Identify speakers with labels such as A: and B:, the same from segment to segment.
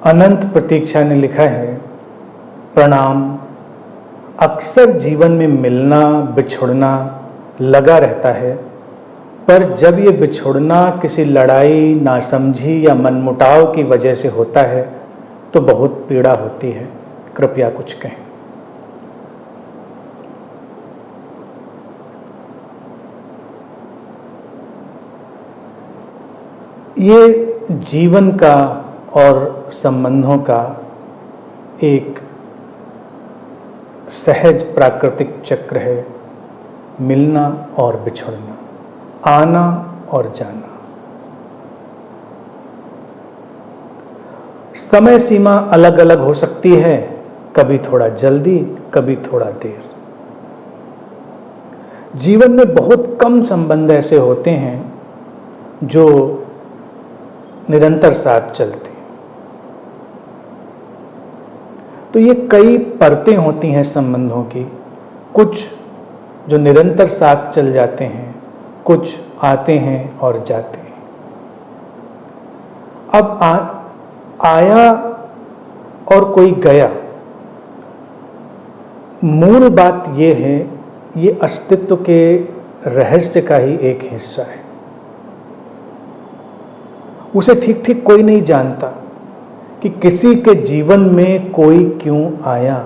A: अनंत प्रतीक्षा ने लिखा है, प्रणाम। अक्सर जीवन में मिलना बिछुड़ना लगा रहता है, पर जब ये बिछुड़ना किसी लड़ाई, नासमझी या मनमुटाव की वजह से होता है तो बहुत पीड़ा होती है। कृपया कुछ कहें। ये जीवन का और संबंधों का एक सहज प्राकृतिक चक्र है। मिलना और बिछड़ना, आना और जाना। समय सीमा अलग अलग हो सकती है, कभी थोड़ा जल्दी, कभी थोड़ा देर। जीवन में बहुत कम संबंध ऐसे होते हैं जो निरंतर साथ चलते हैं। तो ये कई परतें होती हैं संबंधों की, कुछ जो निरंतर साथ चल जाते हैं, कुछ आते हैं और जाते हैं। अब आया और कोई गया, मूल बात ये है, ये अस्तित्व के रहस्य का ही एक हिस्सा है। उसे ठीक ठीक कोई नहीं जानता कि किसी के जीवन में कोई क्यों आया,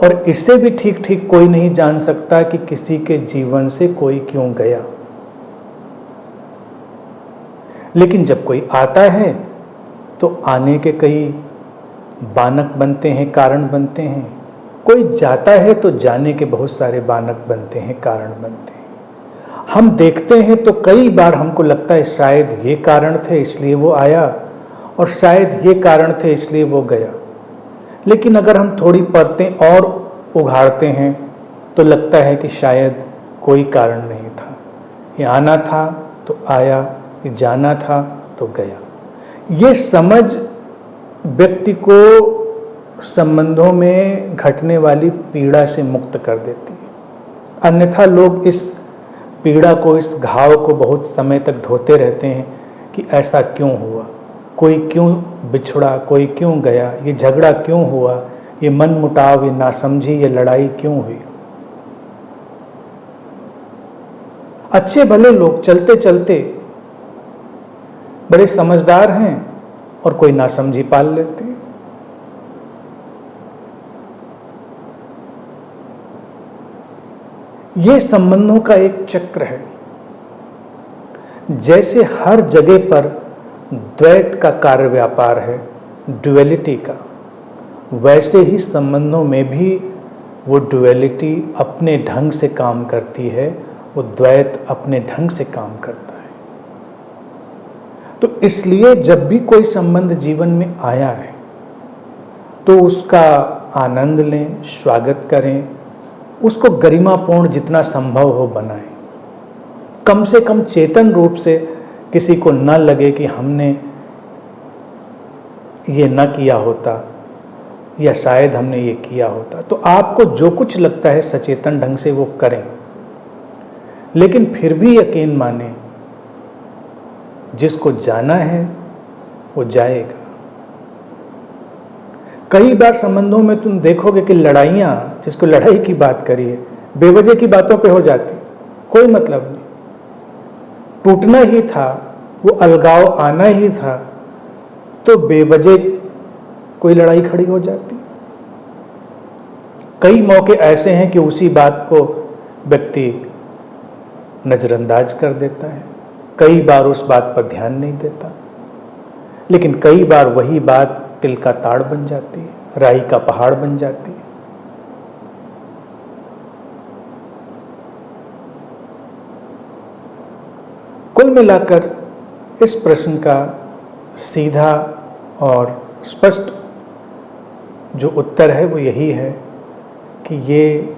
A: और इसे भी ठीक ठीक कोई नहीं जान सकता कि किसी के जीवन से कोई क्यों गया। लेकिन जब कोई आता है तो आने के कई बानक बनते हैं, कारण बनते हैं। कोई जाता है तो जाने के बहुत सारे बानक बनते हैं, कारण बनते हैं। हम देखते हैं तो कई बार हमको लगता है शायद ये कारण थे इसलिए वो आया, और शायद ये कारण थे इसलिए वो गया। लेकिन अगर हम थोड़ी परतें और उघाड़ते हैं तो लगता है कि शायद कोई कारण नहीं था। ये आना था तो आया, ये जाना था तो गया। ये समझ व्यक्ति को संबंधों में घटने वाली पीड़ा से मुक्त कर देती है। अन्यथा लोग इस पीड़ा को, इस घाव को बहुत समय तक ढोते रहते हैं कि ऐसा क्यों हुआ, कोई क्यों बिछड़ा, कोई क्यों गया, ये झगड़ा क्यों हुआ, ये मनमुटाव, ये नासमझी, ये लड़ाई क्यों हुई। अच्छे भले लोग चलते चलते बड़े समझदार हैं और कोई नासमझी पाल लेते हैं। ये संबंधों का एक चक्र है। जैसे हर जगह पर द्वैत का कार्य व्यापार है, ड्युअलिटी का, वैसे ही संबंधों में भी वो ड्युअलिटी अपने ढंग से काम करती है, वो द्वैत अपने ढंग से काम करता है। तो इसलिए जब भी कोई संबंध जीवन में आया है तो उसका आनंद लें, स्वागत करें, उसको गरिमापूर्ण जितना संभव हो बनाएं। कम से कम चेतन रूप से किसी को न लगे कि हमने ये न किया होता या शायद हमने ये किया होता। तो आपको जो कुछ लगता है सचेतन ढंग से वो करें, लेकिन फिर भी यकीन माने जिसको जाना है वो जाएगा। कई बार संबंधों में तुम देखोगे कि लड़ाइयाँ, जिसको लड़ाई की बात करिए, बेवजह की बातों पे हो जाती, कोई मतलब नहीं। टूटना ही था, वो अलगाव आना ही था, तो बेवजह कोई लड़ाई खड़ी हो जाती। कई मौके ऐसे हैं कि उसी बात को व्यक्ति नजरअंदाज कर देता है, कई बार उस बात पर ध्यान नहीं देता, लेकिन कई बार वही बात तिल का ताड़ बन जाती है, राई का पहाड़ बन जाती है। कुल मिलाकर इस प्रश्न का सीधा और स्पष्ट जो उत्तर है वो यही है कि ये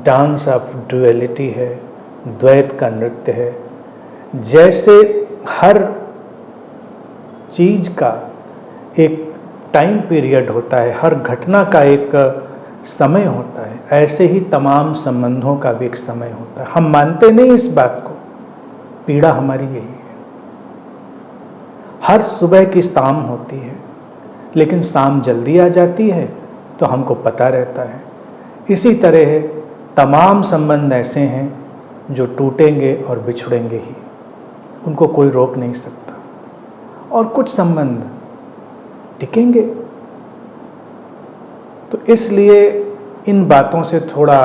A: डांस ऑफ ड्युअलिटी है, द्वैत का नृत्य है। जैसे हर चीज का एक टाइम पीरियड होता है, हर घटना का एक समय होता है, ऐसे ही तमाम संबंधों का भी एक समय होता है। हम मानते नहीं इस बात को, पीड़ा हमारी यही है। हर सुबह की शाम होती है, लेकिन शाम जल्दी आ जाती है तो हमको पता रहता है। इसी तरह तमाम संबंध ऐसे हैं जो टूटेंगे और बिछड़ेंगे ही, उनको कोई रोक नहीं सकता। और कुछ संबंध टिकेंगे। तो इसलिए इन बातों से थोड़ा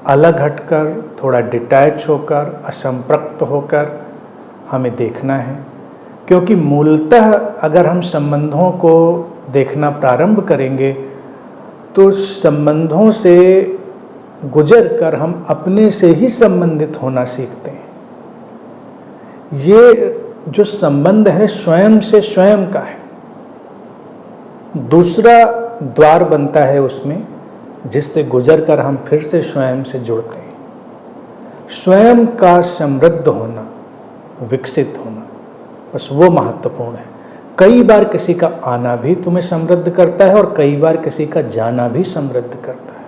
A: अलग हटकर, थोड़ा डिटैच होकर, असंपृक्त होकर हमें देखना है। क्योंकि मूलतः अगर हम संबंधों को देखना प्रारंभ करेंगे तो संबंधों से गुजर कर हम अपने से ही संबंधित होना सीखते हैं। ये जो संबंध है स्वयं से स्वयं का है। दूसरा द्वार बनता है उसमें, जिससे गुजर कर हम फिर से स्वयं से जुड़ते हैं। स्वयं का समृद्ध होना, विकसित होना, बस वो महत्वपूर्ण है। कई बार किसी का आना भी तुम्हें समृद्ध करता है और कई बार किसी का जाना भी समृद्ध करता है।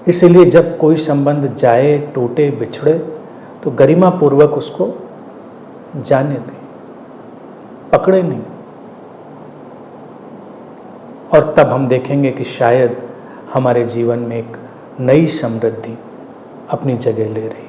A: इसलिए जब कोई संबंध जाए, टूटे, बिछड़े तो गरिमा पूर्वक उसको जाने दें, पकड़े नहीं। और तब हम देखेंगे कि शायद हमारे जीवन में एक नई समृद्धि अपनी जगह ले रही है।